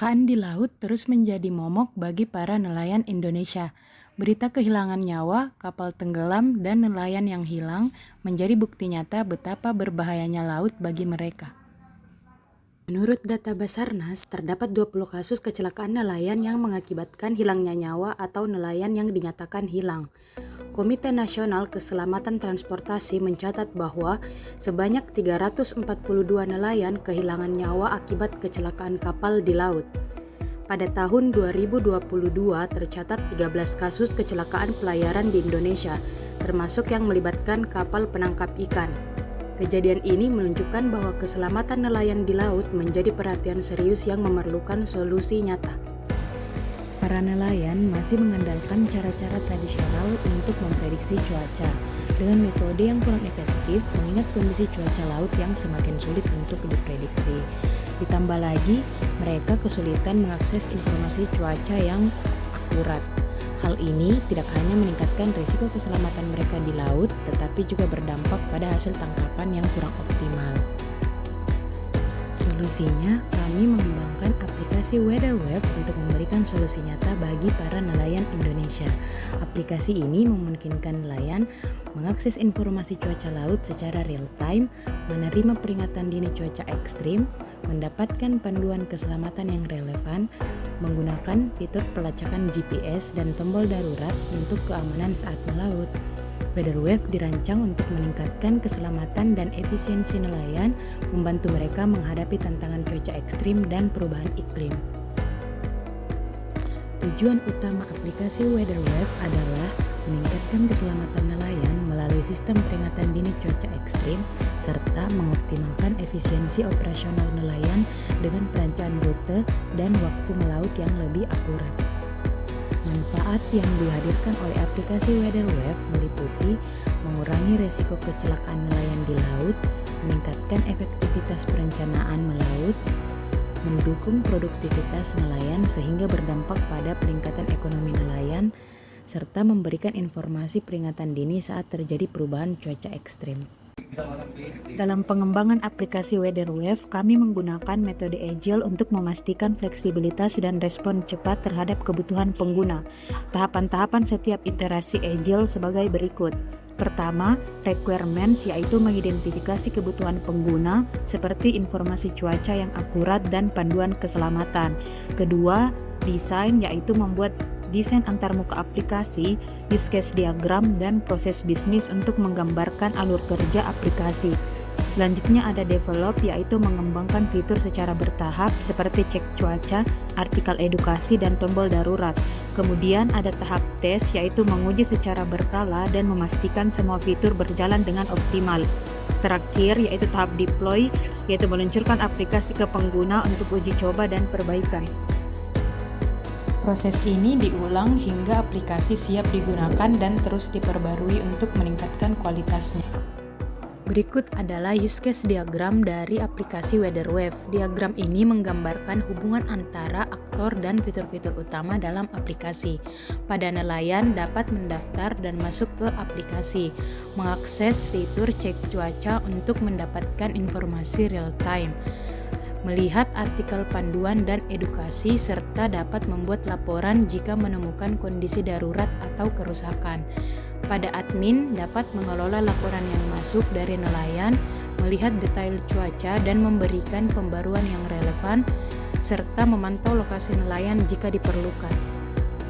Kecelakaan di laut terus menjadi momok bagi para nelayan Indonesia. Berita kehilangan nyawa, kapal tenggelam, dan nelayan yang hilang menjadi bukti nyata betapa berbahayanya laut bagi mereka. Menurut data Basarnas, terdapat 20 kasus kecelakaan nelayan yang mengakibatkan hilangnya nyawa atau nelayan yang dinyatakan hilang. Komite Nasional Keselamatan Transportasi mencatat bahwa sebanyak 342 nelayan kehilangan nyawa akibat kecelakaan kapal di laut. Pada tahun 2022 tercatat 13 kasus kecelakaan pelayaran di Indonesia, termasuk yang melibatkan kapal penangkap ikan. Kejadian ini menunjukkan bahwa keselamatan nelayan di laut menjadi perhatian serius yang memerlukan solusi nyata. Para nelayan masih mengandalkan cara-cara tradisional untuk memprediksi cuaca dengan metode yang kurang efektif mengingat kondisi cuaca laut yang semakin sulit untuk diprediksi. Ditambah lagi, mereka kesulitan mengakses informasi cuaca yang akurat. Hal ini tidak hanya meningkatkan risiko keselamatan mereka di laut, tetapi juga berdampak pada hasil tangkapan yang kurang optimal. Solusinya, kami mengembangkan aplikasi WeatherWave untuk memberikan solusi nyata bagi para nelayan Indonesia. Aplikasi ini memungkinkan nelayan mengakses informasi cuaca laut secara real-time, menerima peringatan dini cuaca ekstrim, mendapatkan panduan keselamatan yang relevan, menggunakan fitur pelacakan GPS dan tombol darurat untuk keamanan saat melaut. WeatherWave dirancang untuk meningkatkan keselamatan dan efisiensi nelayan, membantu mereka menghadapi tantangan cuaca ekstrim dan perubahan iklim. Tujuan utama aplikasi WeatherWave adalah meningkatkan keselamatan nelayan melalui sistem peringatan dini cuaca ekstrim, serta mengoptimalkan efisiensi operasional nelayan dengan perencanaan rute dan waktu melaut yang lebih akurat. Manfaat yang dihadirkan oleh aplikasi WeatherWave meliputi mengurangi risiko kecelakaan nelayan di laut, meningkatkan efektivitas perencanaan melaut, mendukung produktivitas nelayan sehingga berdampak pada peningkatan ekonomi nelayan, serta memberikan informasi peringatan dini saat terjadi perubahan cuaca ekstrim. Dalam pengembangan aplikasi WeatherWave, kami menggunakan metode Agile untuk memastikan fleksibilitas dan respon cepat terhadap kebutuhan pengguna. Tahapan-tahapan setiap iterasi Agile sebagai berikut. Pertama, requirements, yaitu mengidentifikasi kebutuhan pengguna seperti informasi cuaca yang akurat dan panduan keselamatan. Kedua, desain, yaitu membuat desain antarmuka aplikasi, use case diagram, dan proses bisnis untuk menggambarkan alur kerja aplikasi. Selanjutnya ada develop, yaitu mengembangkan fitur secara bertahap seperti cek cuaca, artikel edukasi, dan tombol darurat. Kemudian ada tahap tes, yaitu menguji secara berkala dan memastikan semua fitur berjalan dengan optimal. Terakhir yaitu tahap deploy, yaitu meluncurkan aplikasi ke pengguna untuk uji coba dan perbaikan. Proses ini diulang hingga aplikasi siap digunakan dan terus diperbarui untuk meningkatkan kualitasnya. Berikut adalah use case diagram dari aplikasi WeatherWave. Diagram ini menggambarkan hubungan antara aktor dan fitur-fitur utama dalam aplikasi. Pada nelayan dapat mendaftar dan masuk ke aplikasi, mengakses fitur cek cuaca untuk mendapatkan informasi real time, melihat artikel panduan dan edukasi, serta dapat membuat laporan jika menemukan kondisi darurat atau kerusakan. Pada admin dapat mengelola laporan yang masuk dari nelayan, melihat detail cuaca dan memberikan pembaruan yang relevan, serta memantau lokasi nelayan jika diperlukan.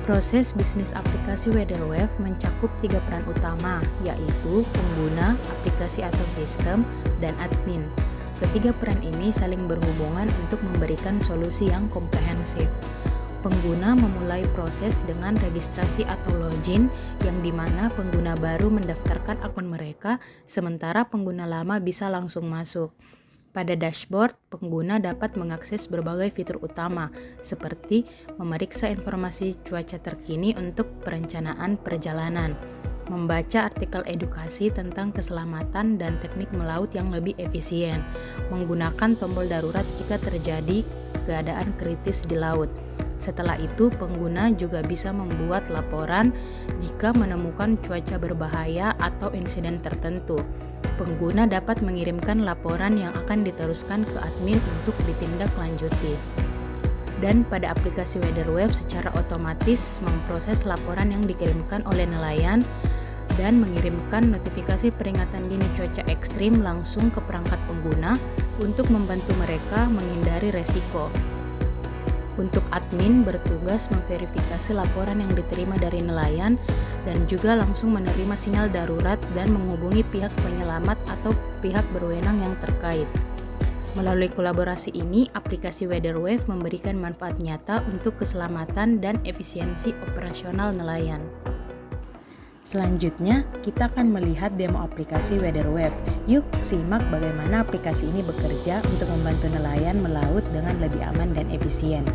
Proses bisnis aplikasi WeatherWave mencakup 3 peran utama, yaitu pengguna, aplikasi atau sistem, dan admin. Ketiga peran ini saling berhubungan untuk memberikan solusi yang komprehensif. Pengguna memulai proses dengan registrasi atau login, yang dimana pengguna baru mendaftarkan akun mereka, sementara pengguna lama bisa langsung masuk. Pada dashboard, pengguna dapat mengakses berbagai fitur utama, seperti memeriksa informasi cuaca terkini untuk perencanaan perjalanan, membaca artikel edukasi tentang keselamatan dan teknik melaut yang lebih efisien, menggunakan tombol darurat jika terjadi keadaan kritis di laut. Setelah itu, pengguna juga bisa membuat laporan jika menemukan cuaca berbahaya atau insiden tertentu. Pengguna dapat mengirimkan laporan yang akan diteruskan ke admin untuk ditindaklanjuti. Dan pada aplikasi WeatherWave secara otomatis memproses laporan yang dikirimkan oleh nelayan dan mengirimkan notifikasi peringatan dini cuaca ekstrim langsung ke perangkat pengguna untuk membantu mereka menghindari resiko. Untuk admin bertugas memverifikasi laporan yang diterima dari nelayan dan juga langsung menerima sinyal darurat dan menghubungi pihak penyelamat atau pihak berwenang yang terkait. Melalui kolaborasi ini, aplikasi WeatherWave memberikan manfaat nyata untuk keselamatan dan efisiensi operasional nelayan. Selanjutnya, kita akan melihat demo aplikasi WeatherWave. Yuk, simak bagaimana aplikasi ini bekerja untuk membantu nelayan melaut dengan lebih aman dan efisien.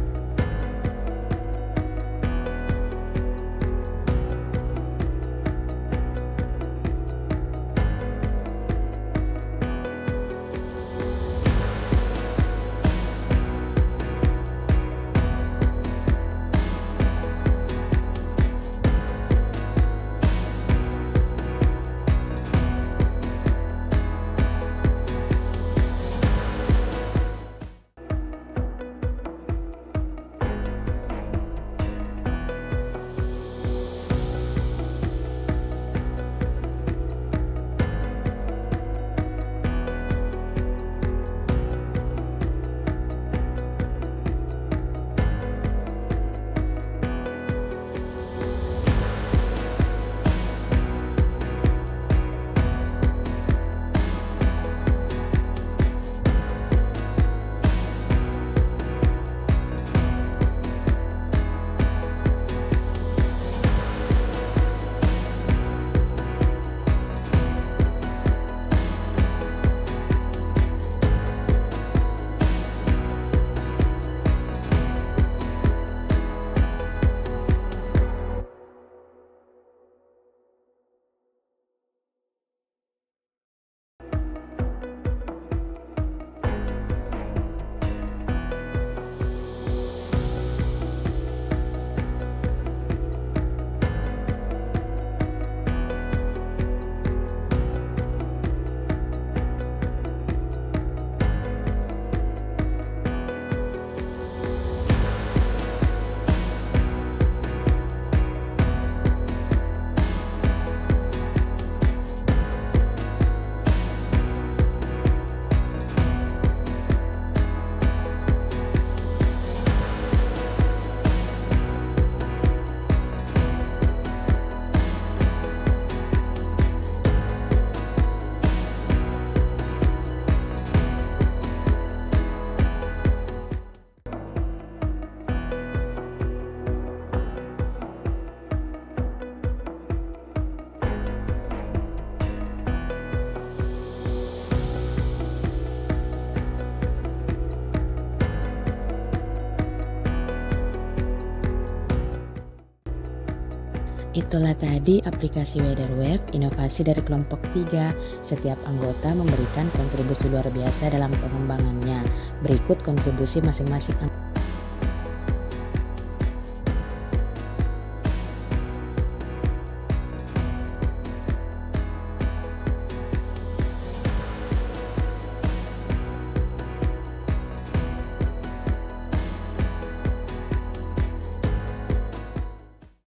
Itulah tadi aplikasi WeatherWave, inovasi dari kelompok 3. Setiap anggota memberikan kontribusi luar biasa dalam pengembangannya. Berikut kontribusi masing-masing